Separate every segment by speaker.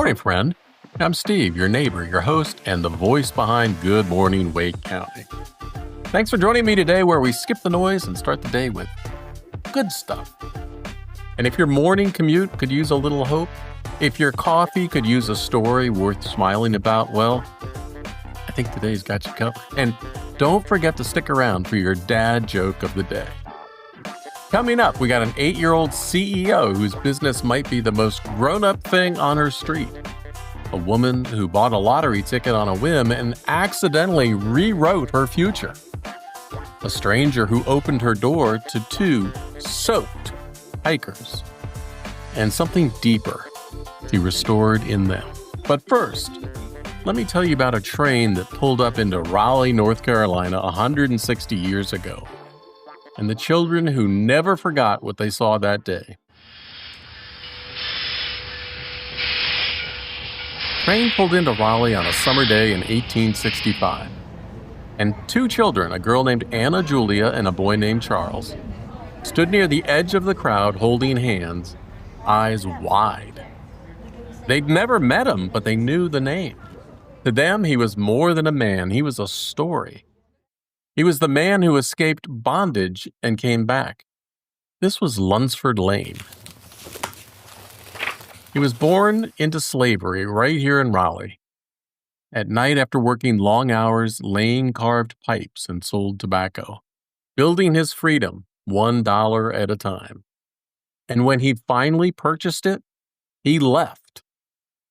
Speaker 1: morning, friend. I'm Steve, your neighbor, your host, and the voice behind Good Morning Wake County. Thanks for joining me today where we skip the noise and start the day with good stuff. And if your morning commute could use a little hope, if your coffee could use a story worth smiling about, well, I think today's got you covered. And don't forget to stick around for your dad joke of the day. Coming up, we got an 8-year-old CEO whose business might be the most grown-up thing on her street. A woman who bought a lottery ticket on a whim and accidentally rewrote her future. A stranger who opened her door to 2 soaked hikers. And something deeper he restored in them. But first, let me tell you about a train that pulled up into Raleigh, North Carolina 160 years ago. And the children who never forgot what they saw that day. Train pulled into Raleigh on a summer day in 1865. And 2 children, a girl named Anna Julia and a boy named Charles, stood near the edge of the crowd holding hands, eyes wide. They'd never met him, but they knew the name. To them, he was more than a man. He was a story. He was the man who escaped bondage and came back. This was Lunsford Lane. He was born into slavery right here in Raleigh. At night, after working long hours, Lane carved pipes and sold tobacco, building his freedom $1 at a time. And when he finally purchased it, he left.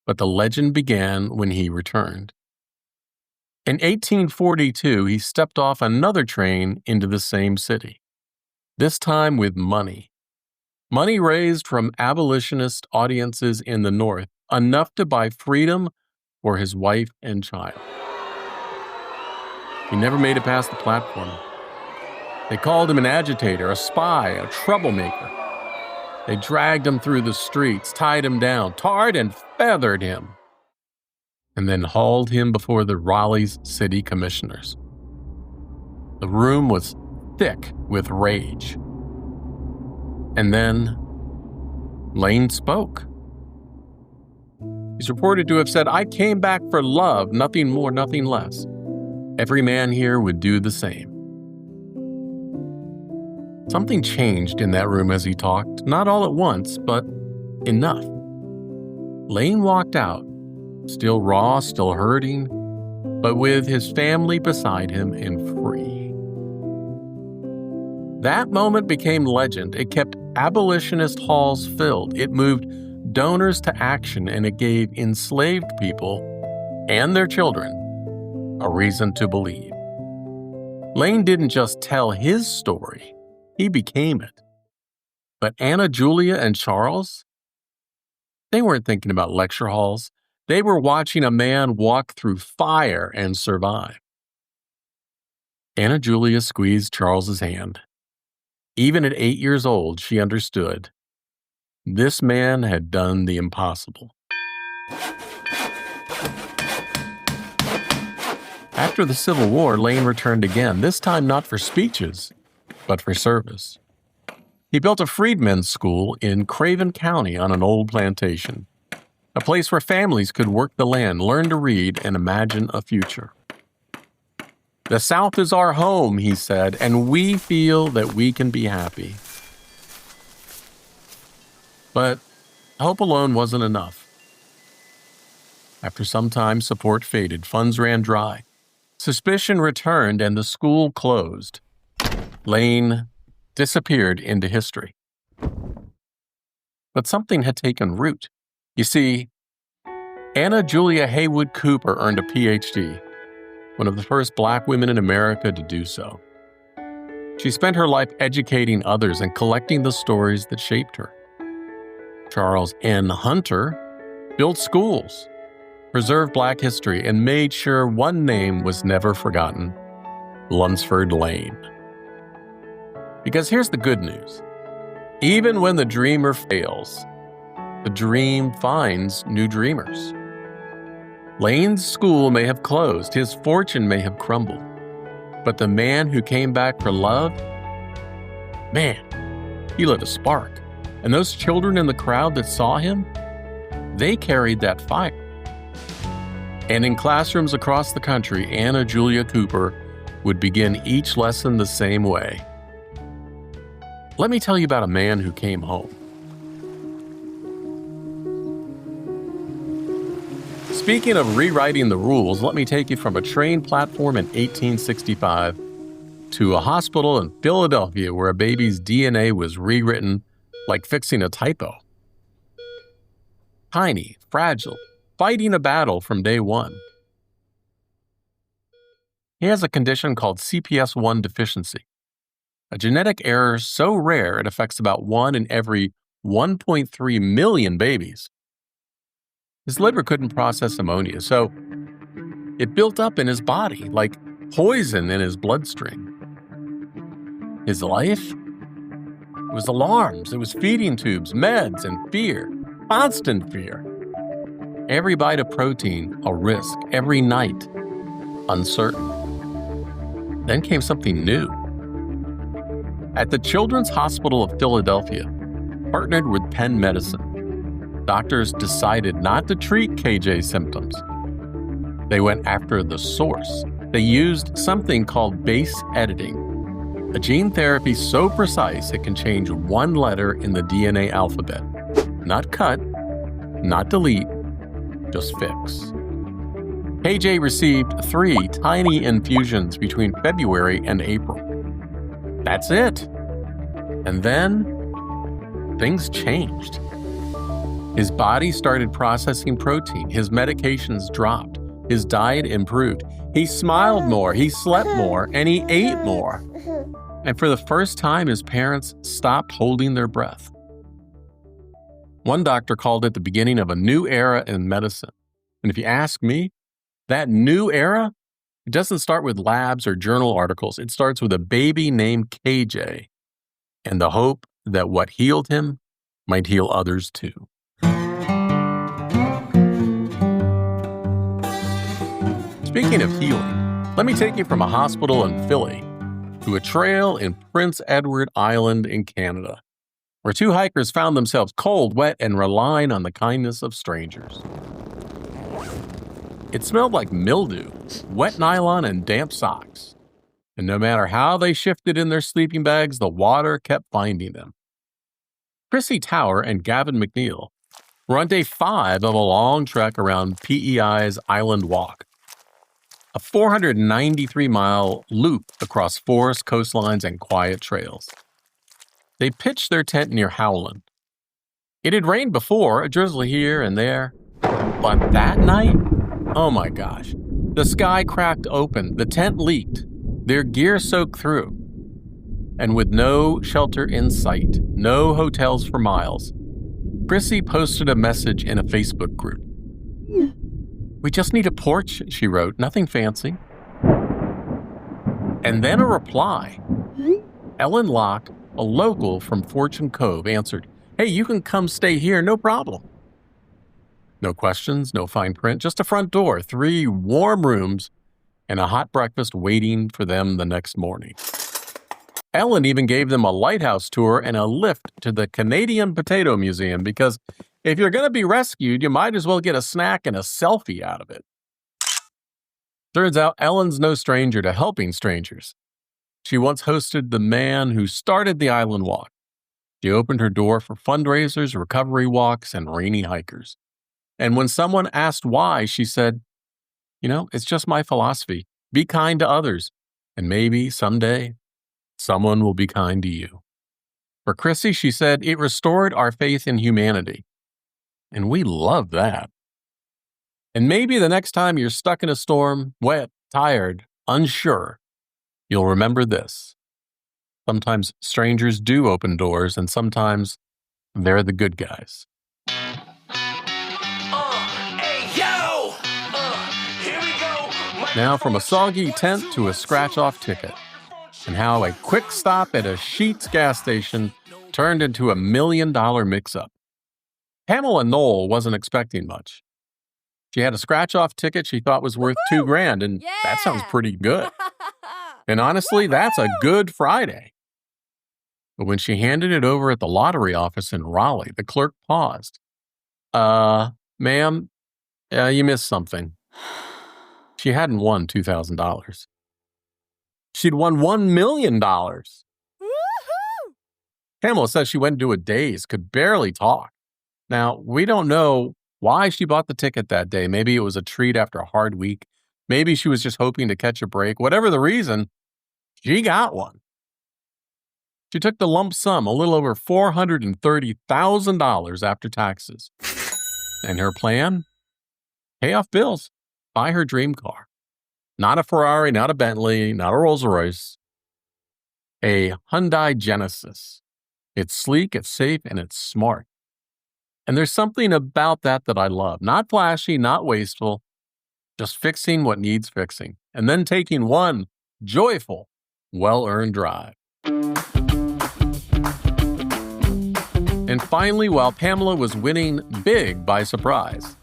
Speaker 1: But the legend began when he returned. In 1842, he stepped off another train into the same city, this time with money. Money raised from abolitionist audiences in the North, enough to buy freedom for his wife and child. He never made it past the platform. They called him an agitator, a spy, a troublemaker. They dragged him through the streets, tied him down, tarred and feathered him, and then hauled him before the Raleigh's city commissioners. The room was thick with rage. And then Lane spoke. He's reported to have said, "I came back for love, nothing more, nothing less. Every man here would do the same." Something changed in that room as he talked, not all at once, but enough. Lane walked out, still raw, still hurting, but with his family beside him and free. That moment became legend. It kept abolitionist halls filled. It moved donors to action, and it gave enslaved people and their children a reason to believe. Lane didn't just tell his story, he became it. But Anna Julia and Charles, they weren't thinking about lecture halls. They were watching a man walk through fire and survive. Anna Julia squeezed Charles's hand. Even at 8 years old, she understood. This man had done the impossible. After the Civil War, Lane returned again, this time not for speeches, but for service. He built a freedmen's school in Craven County on an old plantation, a place where families could work the land, learn to read, and imagine a future. "The South is our home," he said, "and we feel that we can be happy." But hope alone wasn't enough. After some time, support faded, funds ran dry. Suspicion returned, and the school closed. Lane disappeared into history. But something had taken root. You see, Anna Julia Haywood Cooper earned a PhD, one of the first Black women in America to do so. She spent her life educating others and collecting the stories that shaped her. Charles N. Hunter built schools, preserved Black history, and made sure one name was never forgotten: Lunsford Lane. Because here's the good news. Even when the dreamer fails, the dream finds new dreamers. Lane's school may have closed, his fortune may have crumbled, but the man who came back for love, man, he lit a spark. And those children in the crowd that saw him, They carried that fire. And in classrooms across the country, Anna Julia Cooper would begin each lesson the same way. Let me tell you about a man who came home. Speaking of rewriting the rules, let me take you from a train platform in 1865 to a hospital in Philadelphia where a baby's DNA was rewritten like fixing a typo. Tiny, fragile, fighting a battle from day one. He has a condition called CPS1 deficiency, a genetic error so rare it affects about 1 in every 1.3 million babies. His liver couldn't process ammonia, so it built up in his body like poison in his bloodstream. His life? It was alarms, it was feeding tubes, meds, and fear, constant fear. Every bite of protein, a risk, every night, uncertain. Then came something new. At the Children's Hospital of Philadelphia, partnered with Penn Medicine, doctors decided not to treat KJ's symptoms. They went after the source. They used something called base editing, a gene therapy so precise it can change one letter in the DNA alphabet. Not cut, not delete, just fix. KJ received 3 tiny infusions between February and April. That's it. And then things changed. His body started processing protein. His medications dropped. His diet improved. He smiled more, he slept more, and he ate more. And for the first time, his parents stopped holding their breath. One doctor called it the beginning of a new era in medicine. And if you ask me, that new era, it doesn't start with labs or journal articles. It starts with a baby named KJ and the hope that what healed him might heal others too. Speaking of healing, let me take you from a hospital in Philly to a trail in Prince Edward Island in Canada, where 2 hikers found themselves cold, wet, and relying on the kindness of strangers. It smelled like mildew, wet nylon, and damp socks. And no matter how they shifted in their sleeping bags, the water kept finding them. Krissy Tower and Gavin MacNeil were on day 5 of a long trek around PEI's Island Walk, a 493-mile loop across forest coastlines and quiet trails. They pitched their tent near Howland. It had rained before, a drizzle here and there, but that night, oh my gosh, the sky cracked open, the tent leaked, their gear soaked through. And with no shelter in sight, no hotels for miles, Krissy posted a message in a Facebook group. "We just need a porch," she wrote, "nothing fancy." And then a reply. Ellen Locke, a local from Fortune Cove, answered, "Hey, you can come stay here, no problem." No questions, no fine print, just a front door, 3 warm rooms, and a hot breakfast waiting for them the next morning. Ellen even gave them a lighthouse tour and a lift to the Canadian Potato Museum because if you're going to be rescued, you might as well get a snack and a selfie out of it. Turns out Ellen's no stranger to helping strangers. She once hosted the man who started the Island Walk. She opened her door for fundraisers, recovery walks, and rainy hikers. And when someone asked why, she said, "It's just my philosophy. Be kind to others, and maybe someday someone will be kind to you." For Krissy, she said, "It restored our faith in humanity." And we love that. And maybe the next time you're stuck in a storm, wet, tired, unsure, you'll remember this. Sometimes strangers do open doors, and sometimes they're the good guys. Now from a soggy tent to a scratch-off ticket, and how a quick stop at a Sheetz gas station turned into $1 million mix-up. Pamela Noel wasn't expecting much. She had a scratch-off ticket she thought was worth $2,000, and that sounds pretty good. And honestly, that's a good Friday. But when she handed it over at the lottery office in Raleigh, the clerk paused. Ma'am, you missed something. She hadn't won $2,000. She'd won $1 million.
Speaker 2: Woohoo!
Speaker 1: Pamela says she went into a daze, could barely talk. Now, we don't know why she bought the ticket that day. Maybe it was a treat after a hard week. Maybe she was just hoping to catch a break. Whatever the reason, she got one. She took the lump sum, a little over $430,000 after taxes. And her plan? Pay off bills, buy her dream car. Not a Ferrari, not a Bentley, not a Rolls Royce. A Hyundai Genesis. It's sleek, it's safe, and it's smart. And there's something about that I love. Not flashy, not wasteful, just fixing what needs fixing. And then taking one joyful, well-earned drive. And finally, while Pamela was winning big by surprise,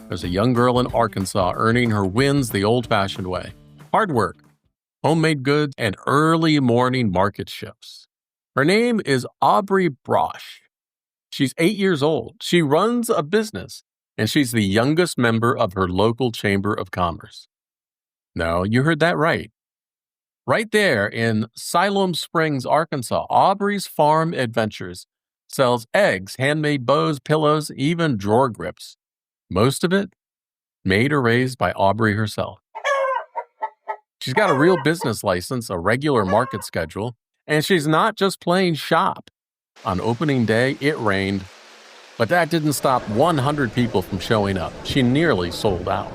Speaker 1: there's a young girl in Arkansas earning her wins the old-fashioned way. Hard work, homemade goods, and early morning market shifts. Her name is Aubrey Brosh. She's 8 years old. She runs a business, and she's the youngest member of her local Chamber of Commerce. No, you heard that right. Right there in Siloam Springs, Arkansas, Aubrey's Farm Adventures sells eggs, handmade bows, pillows, even drawer grips. Most of it made or raised by Aubrey herself. She's got a real business license, a regular market schedule, and she's not just playing shop. On opening day, it rained, but that didn't stop 100 people from showing up. She nearly sold out.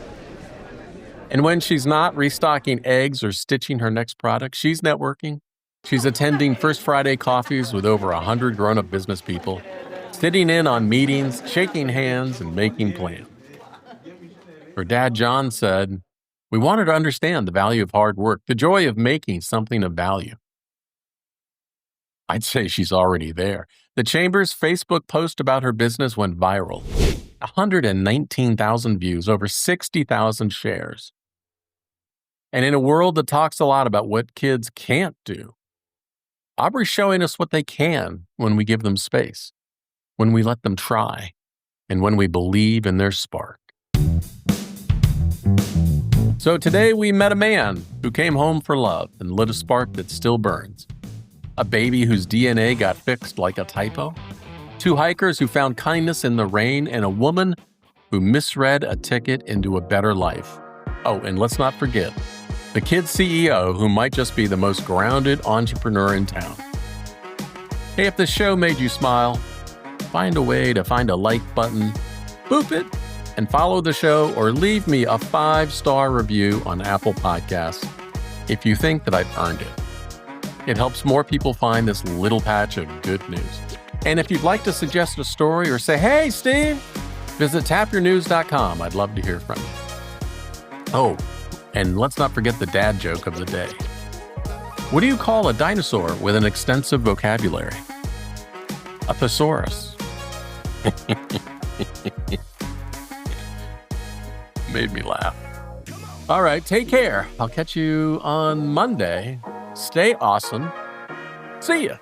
Speaker 1: And when she's not restocking eggs or stitching her next product, she's networking. She's attending First Friday coffees with over 100 grown-up business people, sitting in on meetings, shaking hands, and making plans. Her dad, John, said, "We want her to understand the value of hard work, the joy of making something of value." I'd say she's already there. The Chamber's Facebook post about her business went viral. 119,000 views, over 60,000 shares. And in a world that talks a lot about what kids can't do, Aubrey's showing us what they can when we give them space, when we let them try, and when we believe in their spark. So today we met a man who came home for love and lit a spark that still burns. A baby whose DNA got fixed like a typo. 2 hikers who found kindness in the rain, and a woman who misread a ticket into a better life. Oh, and let's not forget, the kid CEO who might just be the most grounded entrepreneur in town. Hey, if the show made you smile, find a way to find a like button, boop it, and follow the show, or leave me a 5-star review on Apple Podcasts if you think that I've earned it. It helps more people find this little patch of good news. And if you'd like to suggest a story or say, "Hey, Steve," visit tapyournews.com. I'd love to hear from you. Oh, and let's not forget the dad joke of the day. What do you call a dinosaur with an extensive vocabulary? A thesaurus. Made me laugh. All right, take care. I'll catch you on Monday. Stay awesome. See ya.